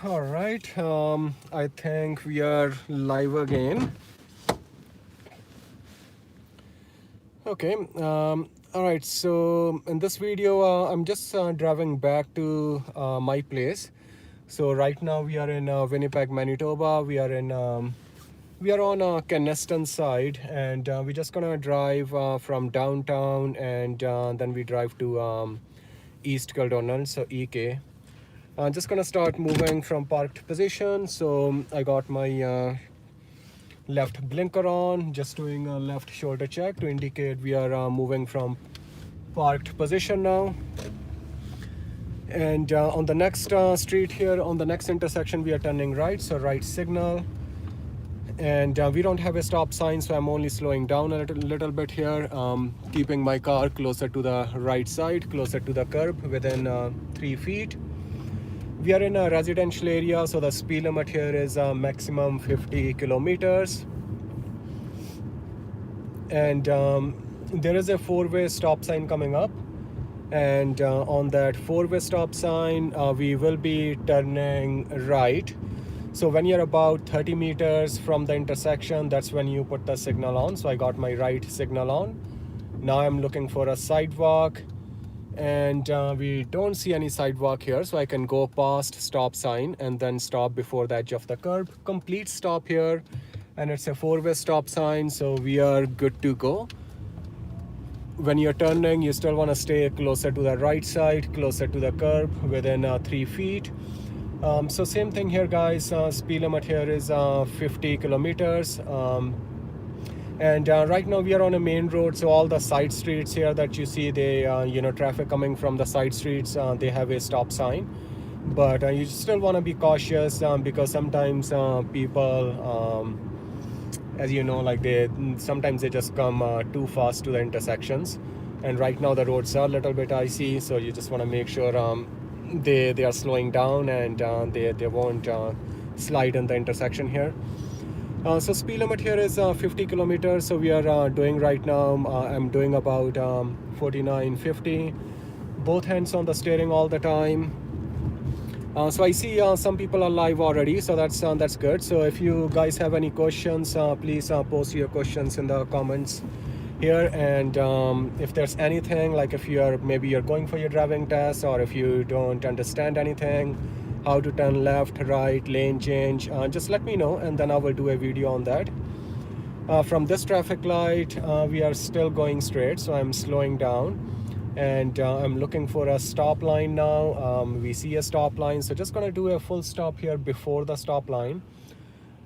All right, I think we are live again. Okay, all right, so in this video, I'm just driving back to my place. So right now we are in Winnipeg, Manitoba. We are on Keneston side, and we're just gonna drive from downtown, and then we drive to East Kildonal, so EK. I'm just gonna start moving from parked position. So I got my left blinker on, just doing a left shoulder check to indicate we are moving from parked position now. And on the next street here, on the next intersection, we are turning right, so right signal. And we don't have a stop sign, so I'm only slowing down a little bit here, keeping my car closer to the right side, closer to the curb, within 3 feet. We are in a residential area, so the speed limit here is maximum 50 kilometers. And there is a 4-way stop sign coming up. And on that 4-way stop sign, we will be turning right. So when you're about 30 meters from the intersection, that's when you put the signal on. So I got my right signal on. Now I'm looking for a sidewalk. And we don't see any sidewalk here, so I can go past stop sign and then stop before the edge of the curb. Complete stop here, and it's a 4-way stop sign, so we are good to go. When you're turning, you still want to stay closer to the right side, closer to the curb, within 3 feet. So same thing here, guys. Speed limit here is 50 kilometers. And right now we are on a main road, so all the side streets here that you see, they traffic coming from the side streets, they have a stop sign. But you still want to be cautious, because sometimes people, as you know, like sometimes they just come too fast to the intersections. And right now the roads are a little bit icy, so you just want to make sure they are slowing down, and they won't slide in the intersection here. So speed limit here is 50 kilometers. So we are doing right now, I'm doing about 49-50. Both hands on the steering all the time. So I see some people are live already, so that's good. So if you guys have any questions, please post your questions in the comments here. And if there's anything, like if you're going for your driving test, or if you don't understand anything, how to turn left, right, lane change, just let me know, and then I will do a video on that. From this traffic light, we are still going straight, so I'm slowing down, and I'm looking for a stop line now. We see a stop line, so just gonna do a full stop here before the stop line.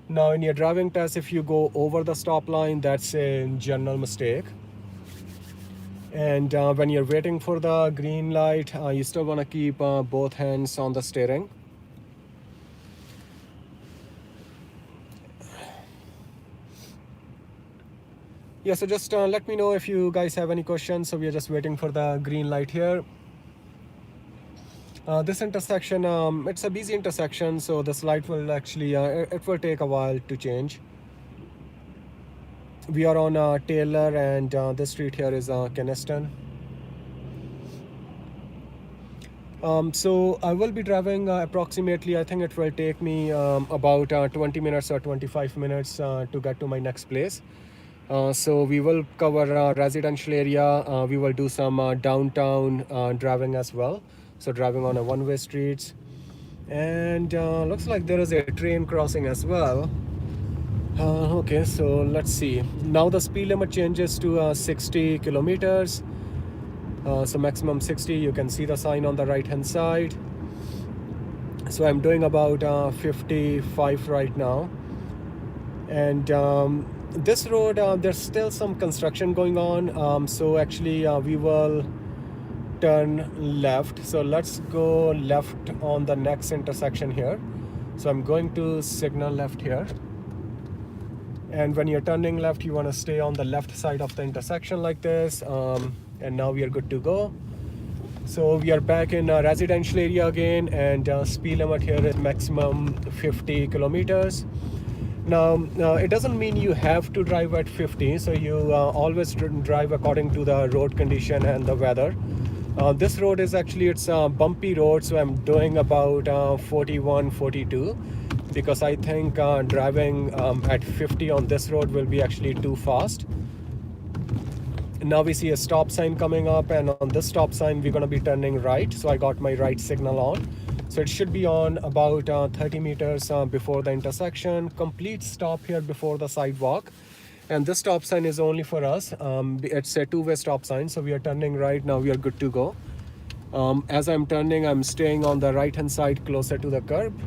Now in your driving test, if you go over the stop line, that's a general mistake. And when you're waiting for the green light, you still want to keep both hands on the steering. Yeah, so just let me know if you guys have any questions. So we are just waiting for the green light here. This intersection, it's a busy intersection, so this light will actually, it will take a while to change. We are on Taylor, and this street here is Keneston. So I will be driving approximately, I think it will take me about 20 minutes or 25 minutes to get to my next place. So we will cover residential area. We will do some downtown driving as well. So driving on a one-way streets. And looks like there is a train crossing as well. Okay, so let's see. Now the speed limit changes to 60 kilometers. So maximum 60. You can see the sign on the right hand side. So I'm doing about 55 right now. And this road, there's still some construction going on. So actually we will turn left. So let's go left on the next intersection here. So I'm going to signal left here. And when you're turning left, you want to stay on the left side of the intersection like this. And now we are good to go. So we are back in a residential area again, and speed limit here is maximum 50 kilometers. Now, it doesn't mean you have to drive at 50, so you always drive according to the road condition and the weather. This road is actually, it's a bumpy road, so I'm doing about 41, 42, because I think driving at 50 on this road will be actually too fast. Now we see a stop sign coming up, and on this stop sign we're going to be turning right, so I got my right signal on. So it should be on about 30 meters before the intersection. Complete stop here before the sidewalk. And this stop sign is only for us. It's a two-way stop sign, so we are turning right now. We are good to go. As I'm turning, I'm staying on the right-hand side closer to the curb.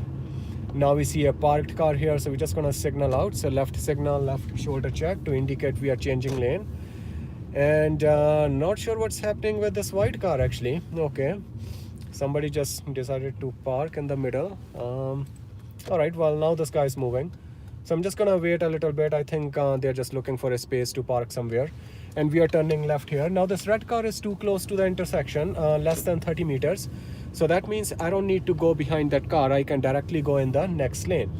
Now we see a parked car here, so we're just gonna signal out. So left signal, left shoulder check to indicate we are changing lane. And not sure what's happening with this white car actually. Okay, somebody just decided to park in the middle. All right, well, now this guy is moving. So I'm just gonna wait a little bit. I think they're just looking for a space to park somewhere. And we are turning left here. Now this red car is too close to the intersection, less than 30 meters. So that means I don't need to go behind that car. I can directly go in the next lane.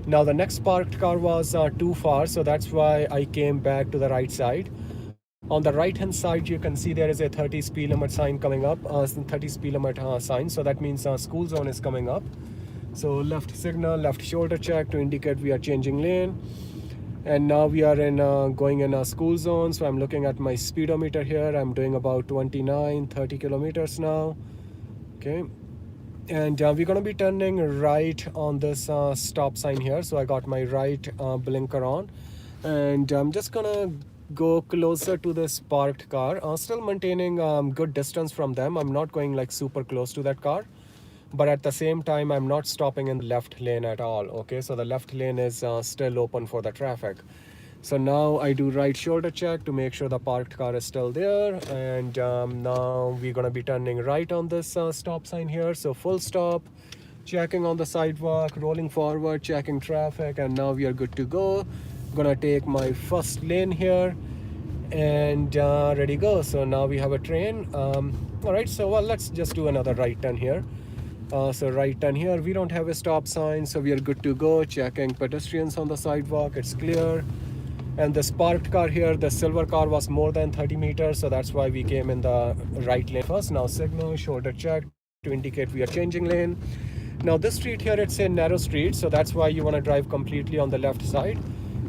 Now the next parked car was too far, so that's why I came back to the right side. On the right hand side, you can see there is a 30 speed limit sign coming up, 30 speed limit sign. So that means school zone is coming up. So left signal, left shoulder check to indicate we are changing lane. And now we are in going in a school zone. So I'm looking at my speedometer here. I'm doing about 29, 30 kilometers now. Okay. And we're going to be turning right on this stop sign here. So I got my right blinker on. And I'm just going to go closer to this parked car, still maintaining good distance from them. I'm not going like super close to that car, but at the same time I'm not stopping in the left lane at all. Okay, so the left lane is still open for the traffic. So now I do right shoulder check to make sure the parked car is still there. And now we're going to be turning right on this stop sign here. So full stop, checking on the sidewalk, rolling forward, checking traffic, and now we are good to go. Gonna take my first lane here, and ready go. So now we have a train. All right, so well, let's just do another right turn here. So right turn here, we don't have a stop sign, so we are good to go. Checking pedestrians on the sidewalk, it's clear. And this parked car here, the silver car, was more than 30 meters, so that's why we came in the right lane first. Now signal, shoulder check to indicate we are changing lane. Now this street here, it's a narrow street, so that's why you want to drive completely on the left side.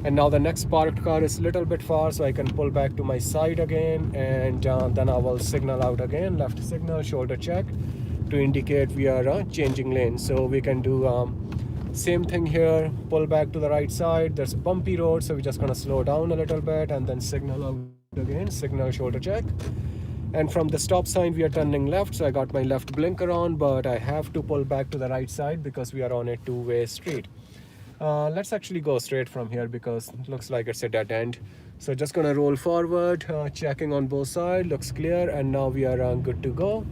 And now the next parked car is a little bit far, so I can pull back to my side again, and then I will signal out again, left signal, shoulder check to indicate we are changing lanes. So we can do same thing here, pull back to the right side. There's a bumpy road, so we're just gonna slow down a little bit and then signal out again, signal, shoulder check. And from the stop sign we are turning left, so I got my left blinker on, but I have to pull back to the right side because we are on a two-way street. Let's actually go straight from here because it looks like it's a dead end. So just gonna roll forward, checking on both sides, looks clear, and now we are good to go.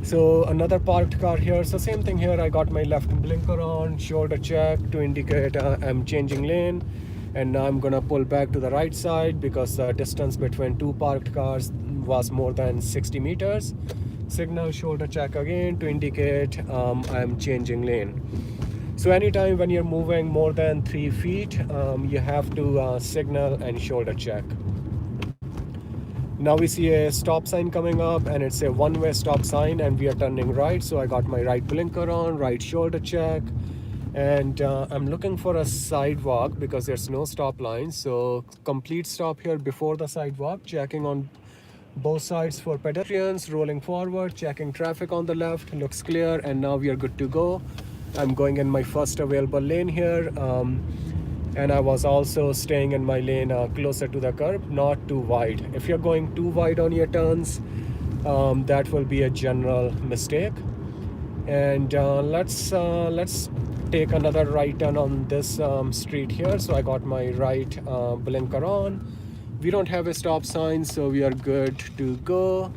So another parked car here, so same thing here. I got my left blinker on, shoulder check to indicate I'm changing lane, and now I'm gonna pull back to the right side because the distance between two parked cars was more than 60 meters. Signal, shoulder check again to indicate I'm changing lane. So anytime when you're moving more than 3 feet, you have to signal and shoulder check. Now we see a stop sign coming up, and it's a one-way stop sign, and we are turning right. So I got my right blinker on, right shoulder check, and I'm looking for a sidewalk because there's no stop line. So complete stop here before the sidewalk, checking on both sides for pedestrians, rolling forward, checking traffic on the left, looks clear, and now we are good to go. I'm going in my first available lane here, and I was also staying in my lane closer to the curb, not too wide. If you're going too wide on your turns, that will be a general mistake. And let's take another right turn on this street here. So I got my right blinker on. We don't have a stop sign, so we are good to go.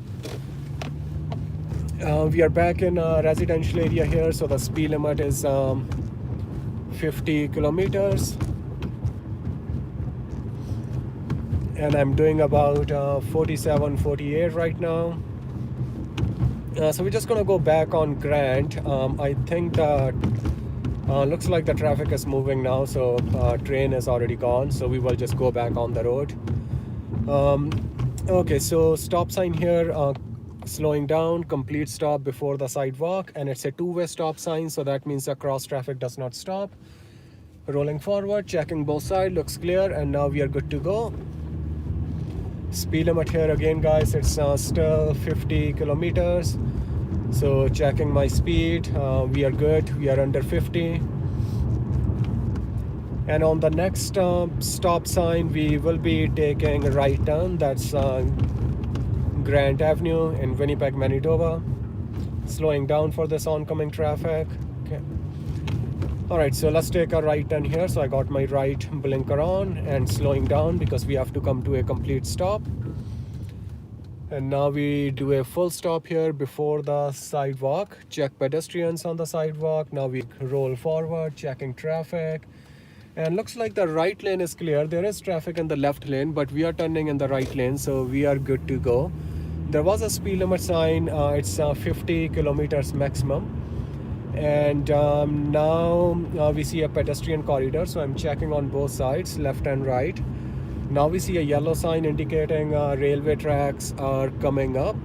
We are back in a residential area here, so the speed limit is 50 kilometers. And I'm doing about 47, 48 right now. So we're just gonna go back on Grant. I think that looks like the traffic is moving now, so train is already gone, so we will just go back on the road. Okay, so stop sign here. slowing down, complete stop before the sidewalk, and it's a two-way stop sign, so that means the cross traffic does not stop. Rolling forward, checking both sides, looks clear, and now we are good to go. Speed limit here again, guys, it's still 50 kilometers. So checking my speed, we are good, we are under 50. And on the next stop sign, we will be taking a right turn. That's Grant Avenue in Winnipeg, Manitoba. Slowing down for this oncoming traffic. Okay. All right, so let's take a right turn here. So I got my right blinker on and slowing down because we have to come to a complete stop. And now we do a full stop here before the sidewalk. Check pedestrians on the sidewalk. Now we roll forward, checking traffic. And looks like the right lane is clear. There is traffic in the left lane, but we are turning in the right lane, so we are good to go. There was a speed limit sign. It's 50 kilometers maximum. And now we see a pedestrian corridor, so I'm checking on both sides, left and right. Now we see a yellow sign indicating railway tracks are coming up.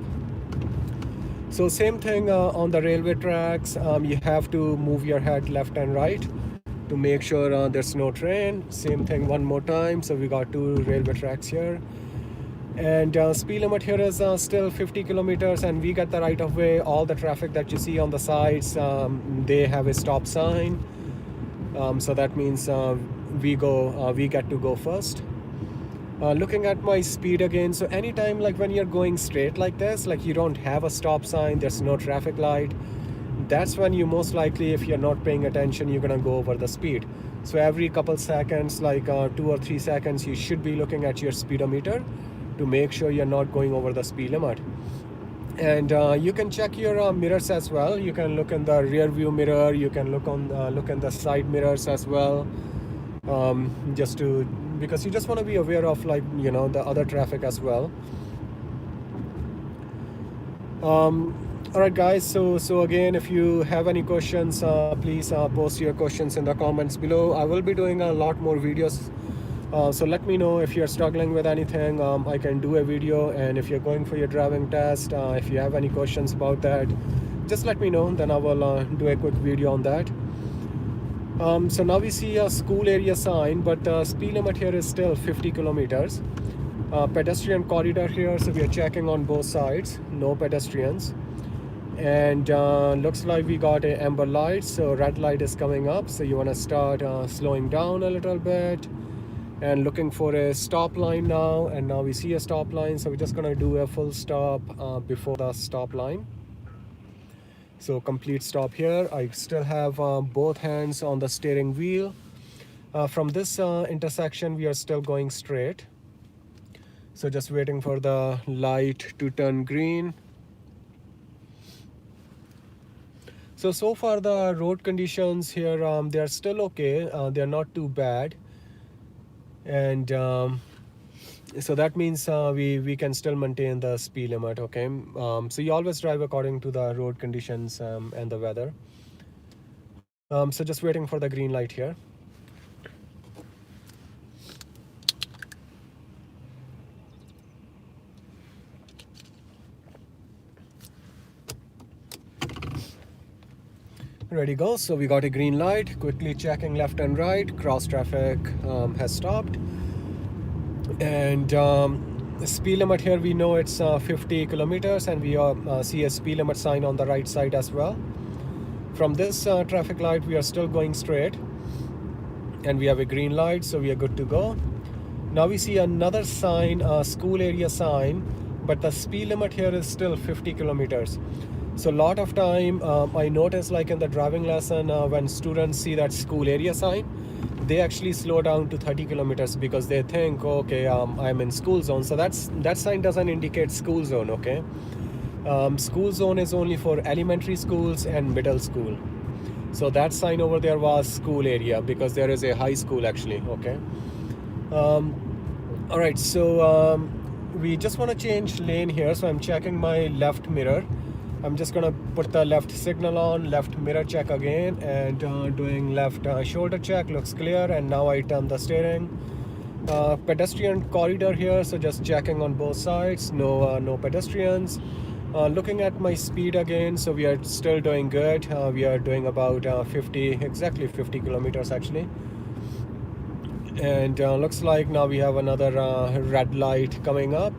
So same thing on the railway tracks. You have to move your head left and right to make sure there's no train. Same thing one more time. So we got two railway tracks here. And speed limit here is still 50 kilometers, and we get the right of way. All the traffic that you see on the sides, they have a stop sign. So that means we get to go first. Looking at my speed again, so anytime like when you're going straight like this, like you don't have a stop sign, there's no traffic light, that's when you most likely, if you're not paying attention, you're gonna go over the speed. So every couple seconds, like 2 or 3 seconds, you should be looking at your speedometer to make sure you're not going over the speed limit. And you can check your mirrors as well. You can look in the rear view mirror, you can look in the side mirrors as well, because you just want to be aware of, like, you know, the other traffic as well. All right, guys, so again, if you have any questions, please post your questions in the comments below. I will be doing a lot more videos, so let me know if you're struggling with anything. I can do a video, and if you're going for your driving test, if you have any questions about that, just let me know, then I will do a quick video on that. So now we see a school area sign, but the speed limit here is still 50 kilometers. Pedestrian corridor here, so we are checking on both sides, no pedestrians. And looks like we got a amber light, so red light is coming up, so you want to start slowing down a little bit and looking for a stop line now. And now we see a stop line, so we're just going to do a full stop before the stop line. So complete stop here. I still have both hands on the steering wheel. From this intersection, we are still going straight, so just waiting for the light to turn green. So far the road conditions here, they are still okay. They are not too bad, and so that means we can still maintain the speed limit. Okay, so you always drive according to the road conditions and the weather. So just waiting for the green light here. Ready, go. So we got a green light, quickly checking left and right. Cross traffic has stopped, and speed limit here, we know it's 50 kilometers, and we see a speed limit sign on the right side as well. From this traffic light, we are still going straight, and we have a green light, so we are good to go. Now we see another sign, school area sign, but the speed limit here is still 50 kilometers. So a lot of time I notice, like in the driving lesson, when students see that school area sign, they actually slow down to 30 kilometers because they think, okay, I'm in school zone. So that sign doesn't indicate school zone. Okay, school zone is only for elementary schools and middle school. So that sign over there was school area because there is a high school actually. Okay. All right, so we just want to change lane here, so I'm checking my left mirror. I'm just gonna put the left signal on, left mirror check again, and doing left shoulder check, looks clear. And now I turn the steering. Pedestrian corridor here, so just checking on both sides, no pedestrians. Looking at my speed again, so we are still doing good. We are doing about 50 kilometers actually. And looks like now we have another red light coming up.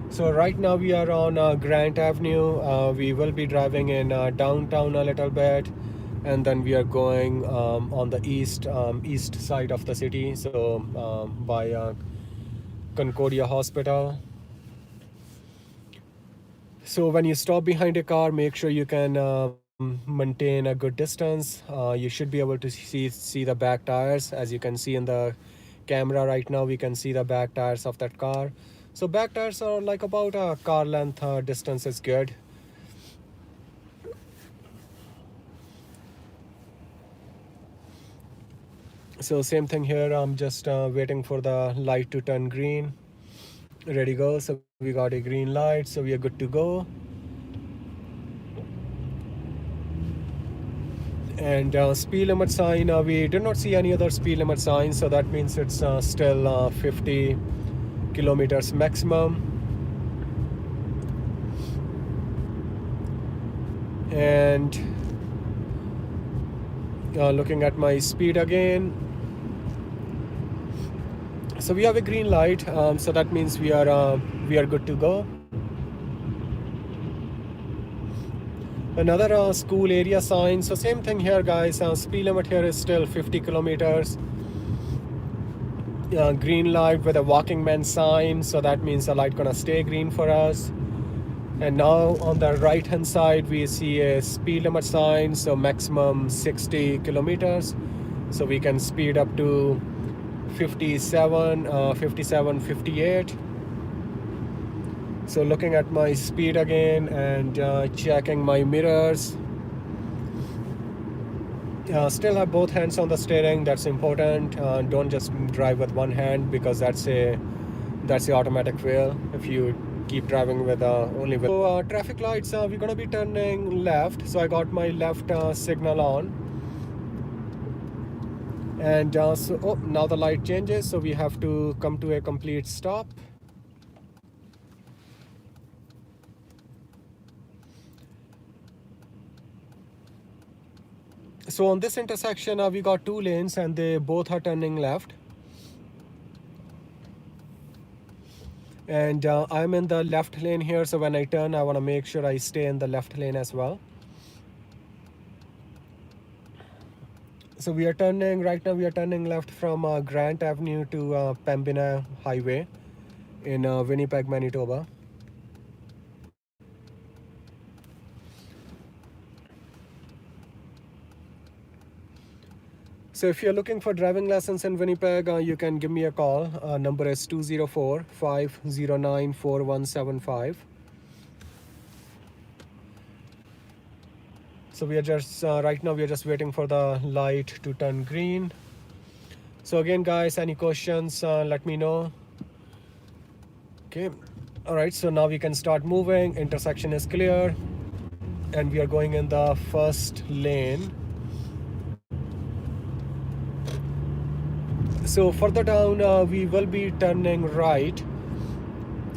So right now we are on Grant Avenue. We will be driving in downtown a little bit, and then we are going on the east side of the city, so by Concordia Hospital. So when you stop behind a car, make sure you can maintain a good distance. You should be able to see the back tires. As you can see in the camera right now, we can see the back tires of that car. So back tires are like about a car length distance is good. So same thing here, I'm just waiting for the light to turn green. Ready, go. So we got a green light, so we are good to go. And speed limit sign, we did not see any other speed limit sign, so that means it's still 50 kilometers maximum. And looking at my speed again, so we have a green light, so that means we are good to go. Another school area sign, so same thing here guys, speed limit here is still 50 kilometers. Green light with a walking man sign, so that means the light gonna stay green for us. And now on the right hand side we see a speed limit sign, so maximum 60 kilometers, so we can speed up to 57, 58. So looking at my speed again and checking my mirrors. Still have both hands on the steering, that's important. Don't just drive with one hand, because that's the automatic wheel if you keep driving with only with. So traffic lights, we're gonna be turning left, so I got my left signal on. And now the light changes, so we have to come to a complete stop. So on this intersection, we got two lanes and they both are turning left. And I'm in the left lane here, so when I turn, I want to make sure I stay in the left lane as well. So we are turning, right now we are turning left from Grant Avenue to Pembina Highway in Winnipeg, Manitoba. So if you're looking for driving lessons in Winnipeg, you can give me a call. Number is 204-509-4175. So we are just, right now we are just waiting for the light to turn green. So again guys, any questions, let me know. Okay, all right, so now we can start moving. Intersection is clear and we are going in the first lane. So further down, we will be turning right.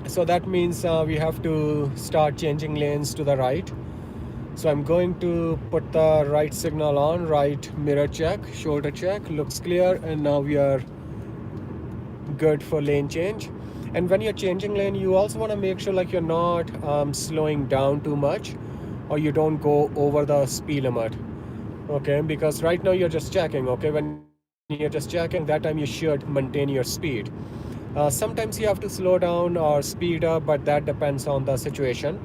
So that means we have to start changing lanes to the right. So I'm going to put the right signal on, right mirror check, shoulder check, looks clear, and now we are good for lane change. And when you're changing lane, you also want to make sure like you're not slowing down too much, or you don't go over the speed limit. Okay, because right now you're just checking. Okay, when you're just checking, that time you should maintain your speed. Sometimes you have to slow down or speed up, but that depends on the situation.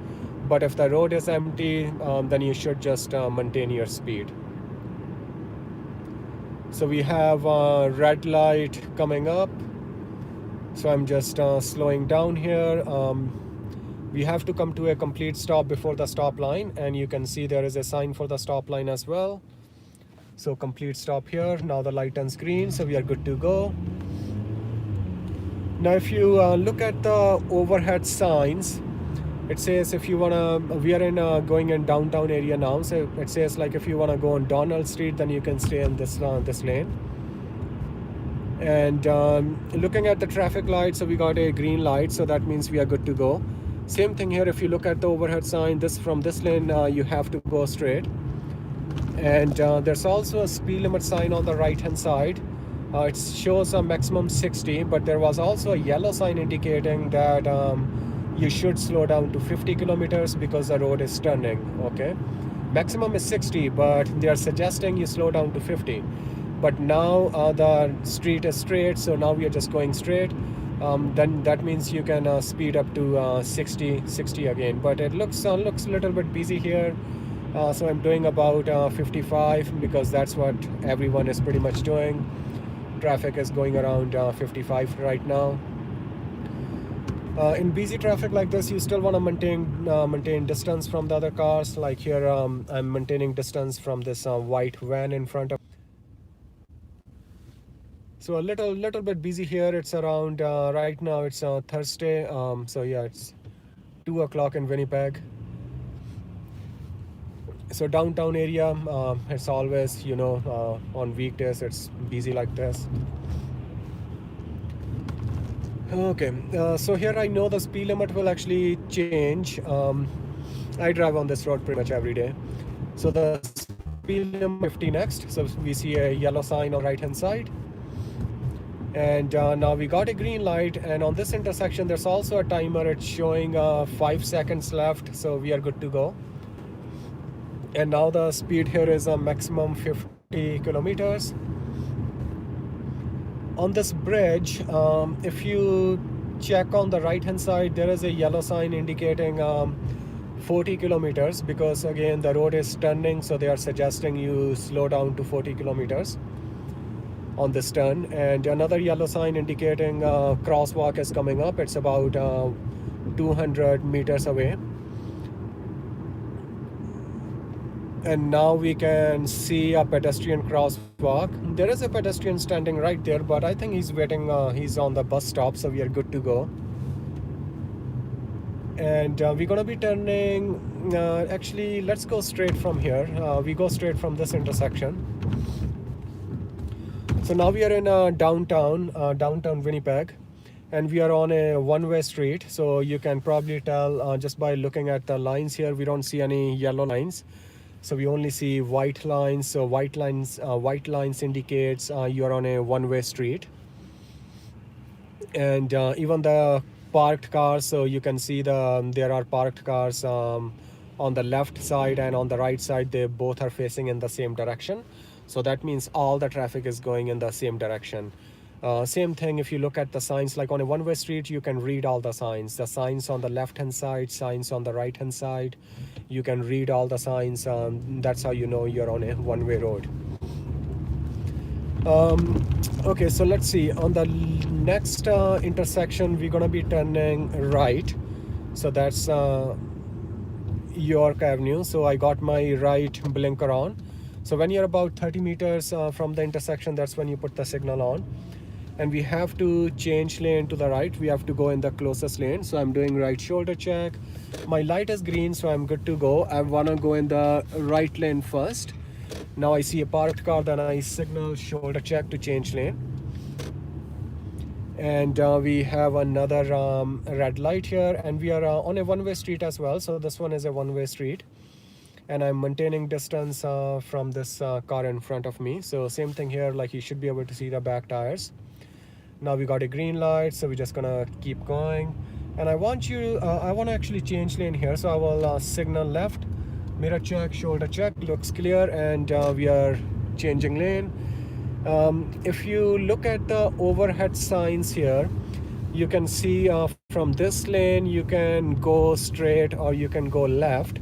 But if the road is empty, then you should just maintain your speed. So we have a red light coming up. So I'm just slowing down here. We have to come to a complete stop before the stop line, and you can see there is a sign for the stop line as well. So complete stop here. Now the light turns green, so we are good to go. Now if you look at the overhead signs, it says if you wanna, we are in going in downtown area now, so it says like if you wanna go on Donald Street, then you can stay in this lane. And looking at the traffic light, so we got a green light, so that means we are good to go. Same thing here. If you look at the overhead sign, this from this lane you have to go straight. And there's also a speed limit sign on the right hand side. It shows a maximum 60, but there was also a yellow sign indicating that you should slow down to 50 kilometers because the road is turning. Okay, maximum is 60, but they are suggesting you slow down to 50. But now the street is straight, so now we are just going straight. Then that means you can speed up to 60 again. But it looks a little bit busy here. So I'm doing about 55 because that's what everyone is pretty much doing. Traffic is going around 55 right now. In busy traffic like this, you still want to maintain distance from the other cars. Like here, I'm maintaining distance from this white van in front of. So a little bit busy here. It's around right now. It's Thursday. So yeah, it's 2 o'clock in Winnipeg. So downtown area, it's always, on weekdays it's busy like this. Okay, so here I know the speed limit will actually change. I drive on this road pretty much every day. So the speed limit 50 next. So we see a yellow sign on the right hand side. And now we got a green light, and on this intersection there's also a timer. It's showing 5 seconds left, so we are good to go. And now the speed here is a maximum 50 kilometers. On this bridge, if you check on the right hand side, there is a yellow sign indicating 40 kilometers because again the road is turning, so they are suggesting you slow down to 40 kilometers on this turn. And another yellow sign indicating crosswalk is coming up. It's about 200 meters away. And now we can see a pedestrian crosswalk. There is a pedestrian standing right there, but I think he's waiting. He's on the bus stop, so we are good to go. And we're gonna be turning. Actually, let's go straight from here. We go straight from this intersection. So now we are in downtown Winnipeg, and we are on a one-way street. So you can probably tell just by looking at the lines here, we don't see any yellow lines. So we only see white lines. So white lines indicates you are on a one-way street. And even the parked cars, so you can see there are parked cars on the left side and on the right side. They both are facing in the same direction. So that means all the traffic is going in the same direction. Same thing if you look at the signs, like on a one-way street, you can read all the signs on the left-hand side, signs on the right-hand side. You can read all the signs. That's how you know you're on a one-way road. Okay, so let's see. On the next intersection, we're gonna be turning right. So that's York Avenue. So I got my right blinker on. So when you're about 30 meters from the intersection, that's when you put the signal on. And we have to change lane to the right. We have to go in the closest lane. So I'm doing right shoulder check. My light is green, so I'm good to go. I wanna go in the right lane first. Now I see a parked car, then I signal shoulder check to change lane. And we have another red light here, and we are on a one-way street as well. So this one is a one-way street. And I'm maintaining distance from this car in front of me. So same thing here, like you should be able to see the back tires. Now we got a green light, so we're just gonna keep going. And I want to actually change lane here. So I will signal left, mirror check, shoulder check, looks clear, and we are changing lane. If you look at the overhead signs here, you can see from this lane, you can go straight or you can go left.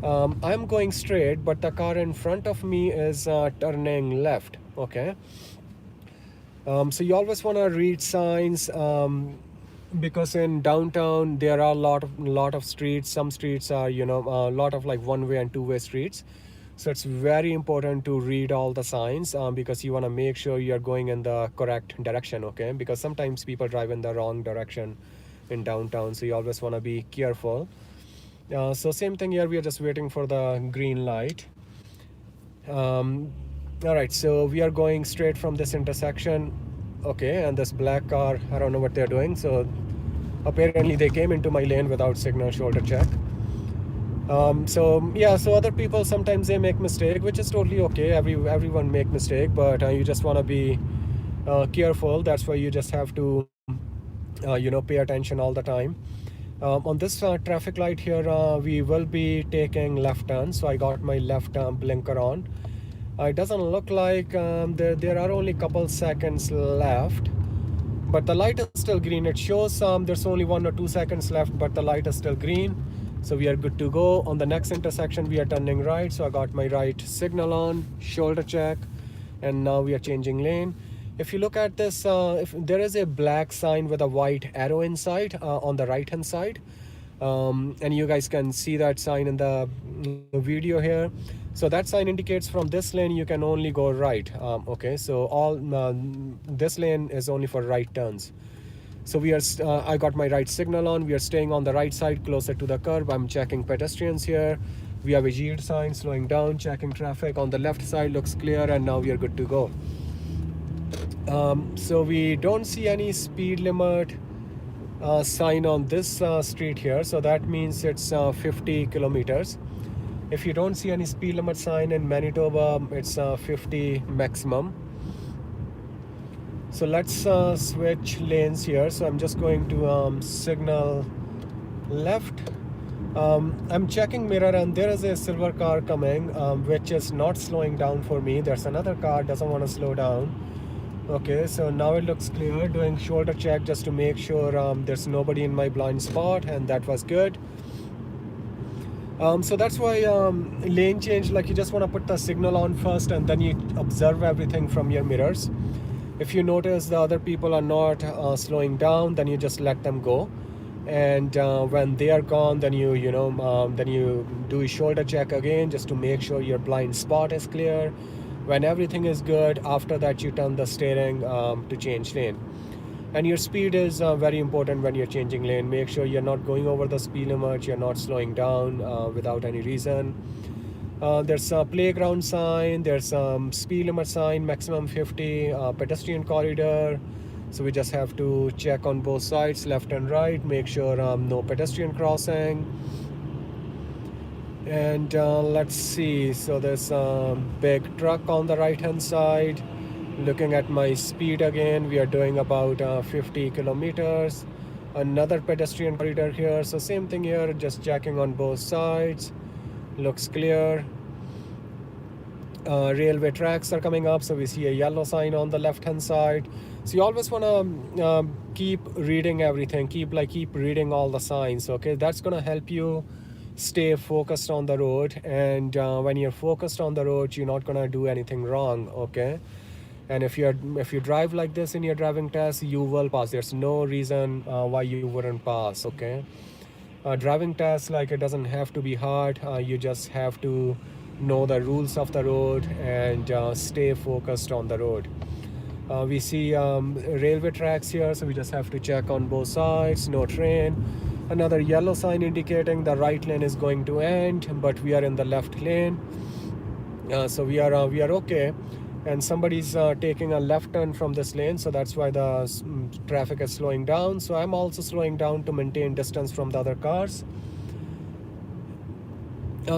I'm going straight, but the car in front of me is turning left. Okay. So you always want to read signs because in downtown there are a lot of streets. Some streets are a lot of like one-way and two-way streets. So it's very important to read all the signs because you want to make sure you're going in the correct direction. Okay, because sometimes people drive in the wrong direction in downtown, so you always want to be careful. So same thing here, we are just waiting for the green light. All right, so we are going straight from this intersection. Okay, and this black car, I don't know what they're doing. So apparently they came into my lane without signal shoulder check. So other people sometimes they make mistake, which is totally okay. Everyone make mistake, but you just want to be careful. That's why you just have to pay attention all the time. On this traffic light here, we will be taking left turn. So I got my left blinker on. It doesn't look like there are only couple seconds left, but the light is still green. It shows there's only 1 or 2 seconds left, but the light is still green. So we are good to go. On the next intersection, we are turning right. So I got my right signal on, shoulder check, and now we are changing lane. If you look at this, if there is a black sign with a white arrow inside on the right hand side, and you guys can see that sign in the video here. So that sign indicates from this lane you can only go right. Okay, so this lane is only for right turns. So we are I got my right signal on. We are staying on the right side closer to the curb. I'm checking pedestrians here. We have a yield sign, slowing down, checking traffic. On the left side looks clear, and now we are good to go. So we don't see any speed limit sign on this street here, so that means it's 50 kilometers. If you don't see any speed limit sign in Manitoba, it's 50 maximum. So let's switch lanes here. So I'm just going to signal left. I'm checking mirror, and there is a silver car coming, which is not slowing down for me. There's another car doesn't want to slow down. Okay, so now it looks clear. Doing shoulder check just to make sure there's nobody in my blind spot, and that was good. So that's why lane change, like you just want to put the signal on first, and then you observe everything from your mirrors. If you notice the other people are not slowing down, then you just let them go. And when they are gone, then you do a shoulder check again just to make sure your blind spot is clear. When everything is good, after that you turn the steering to change lane. And your speed is very important when you're changing lane. Make sure you're not going over the speed limit, you're not slowing down without any reason. There's a playground sign, there's speed limit sign, maximum 50, pedestrian corridor. So we just have to check on both sides, left and right, make sure no pedestrian crossing. And let's see, so there's a big truck on the right hand side. Looking at my speed again, we are doing about 50 kilometers. Another pedestrian corridor here, so same thing here, just checking on both sides. Looks clear. Railway tracks are coming up, so we see a yellow sign on the left hand side. So you always want to keep reading everything, keep reading all the signs. Okay, that's going to help you stay focused on the road, and when you're focused on the road, you're not going to do anything wrong. Okay, and if you drive like this in your driving test, you will pass. There's no reason why you wouldn't pass. Okay, driving test, like, it doesn't have to be hard. You just have to know the rules of the road and stay focused on the road. We see railway tracks here, so we just have to check on both sides. No train. Another yellow sign indicating the right lane is going to end, but we are in the left lane. So we are okay. And somebody's taking a left turn from this lane, so that's why the traffic is slowing down. So I'm also slowing down to maintain distance from the other cars.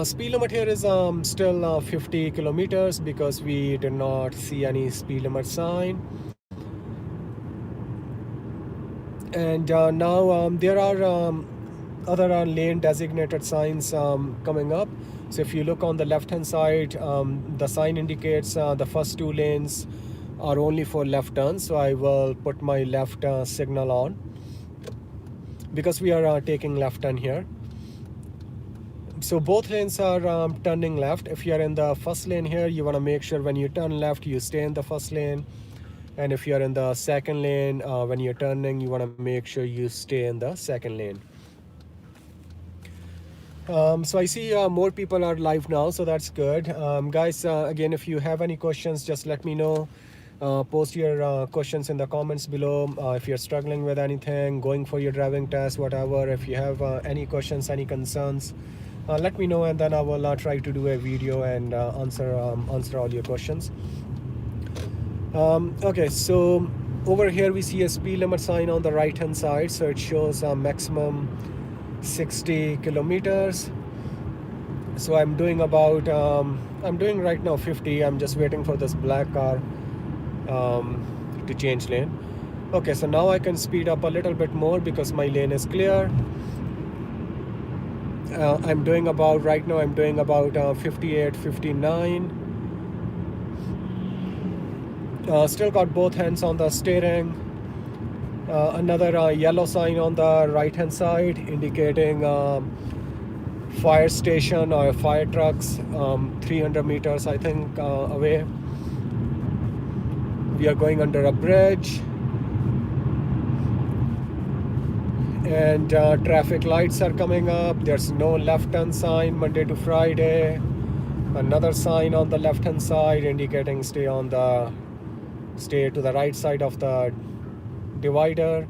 Speed limit here is still 50 kilometers because we did not see any speed limit sign. And now there are other lane designated signs coming up. So if you look on the left hand side, the sign indicates the first two lanes are only for left turns. So I will put my left signal on because we are taking left turn here. So both lanes are turning left. If you are in the first lane here, you want to make sure when you turn left, you stay in the first lane. And if you are in the second lane, when you're turning, you want to make sure you stay in the second lane. So I see more people are live now, so that's good. Guys, again, if you have any questions, just let me know. Post your questions in the comments below. If you're struggling with anything, going for your driving test, whatever, if you have any questions, any concerns, let me know, and then I will try to do a video and answer all your questions. Okay, so Over here we see a speed limit sign on the right hand side, so it shows a maximum 60 kilometers. So I'm doing about I'm doing right now 50. I'm just waiting for this black car to change lane. Okay, so now I can speed up a little bit more because my lane is clear. I'm doing about right now 58, 59. Still got both hands on the steering. Another yellow sign on the right hand side indicating fire station or fire trucks 300 meters I think away. We are going under a bridge, and traffic lights are coming up. There's no left hand sign Monday to Friday. Another sign on the left hand side indicating stay to the right side of the divider.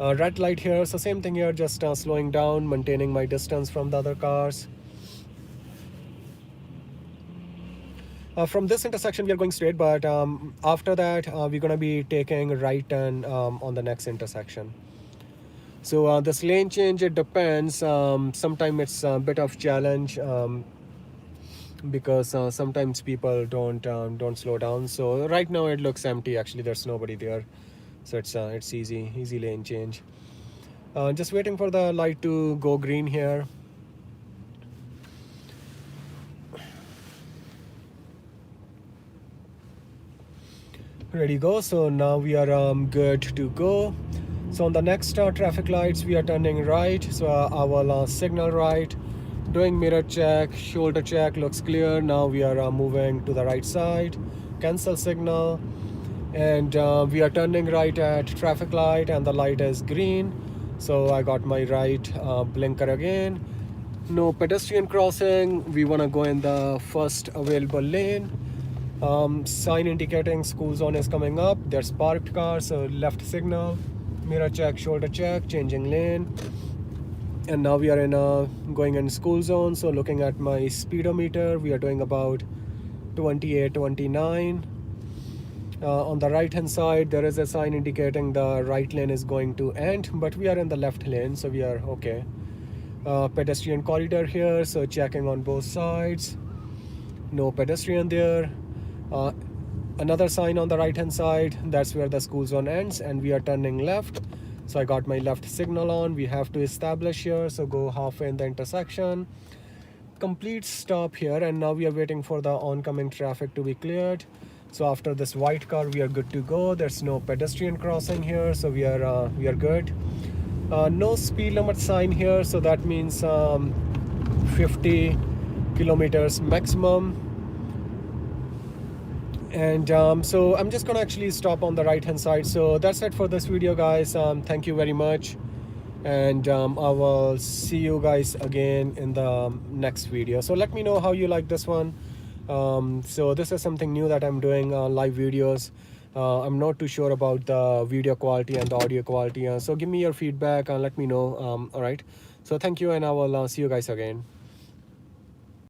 Red light here, so same thing here, just slowing down, maintaining my distance from the other cars. From this intersection we are going straight, but after that we're going to be taking right turn on the next intersection. So this lane change, it depends. Sometimes it's a bit of challenge because sometimes people don't slow down. So right now it looks empty, actually there's nobody there, so it's easy lane change. Just waiting for the light to go green here. Ready go. So now we are good to go. So on the next traffic lights we are turning right, so I will signal right, doing mirror check, shoulder check, looks clear. Now we are moving to the right side, cancel signal, and we are turning right at traffic light and the light is green, so I got my right blinker again. No pedestrian crossing, we want to go in the first available lane. Sign indicating school zone is coming up. There's parked cars, so left signal, mirror check, shoulder check, changing lane. And now we are going in school zone. So looking at my speedometer, we are doing about 28, 29. On the right hand side there is a sign indicating the right lane is going to end, but we are in the left lane, so we are okay. Pedestrian corridor here, so checking on both sides, no pedestrian there. Another sign on the right hand side, that's where the school zone ends, and we are turning left, so I got my left signal on. We have to establish here, so go halfway in the intersection, complete stop here, and now we are waiting for the oncoming traffic to be cleared. So after this white car we are good to go. There's no pedestrian crossing here, so we are good. No speed limit sign here, so that means 50 kilometers maximum. And so I'm just gonna actually stop on the right hand side. So that's it for this video, guys. Thank you very much, and I will see you guys again in the next video. So let me know how you like this one. So this is something new that I'm doing, live videos. I'm not too sure about the video quality and the audio quality, so give me your feedback and let me know. All right, so thank you, and I will see you guys again.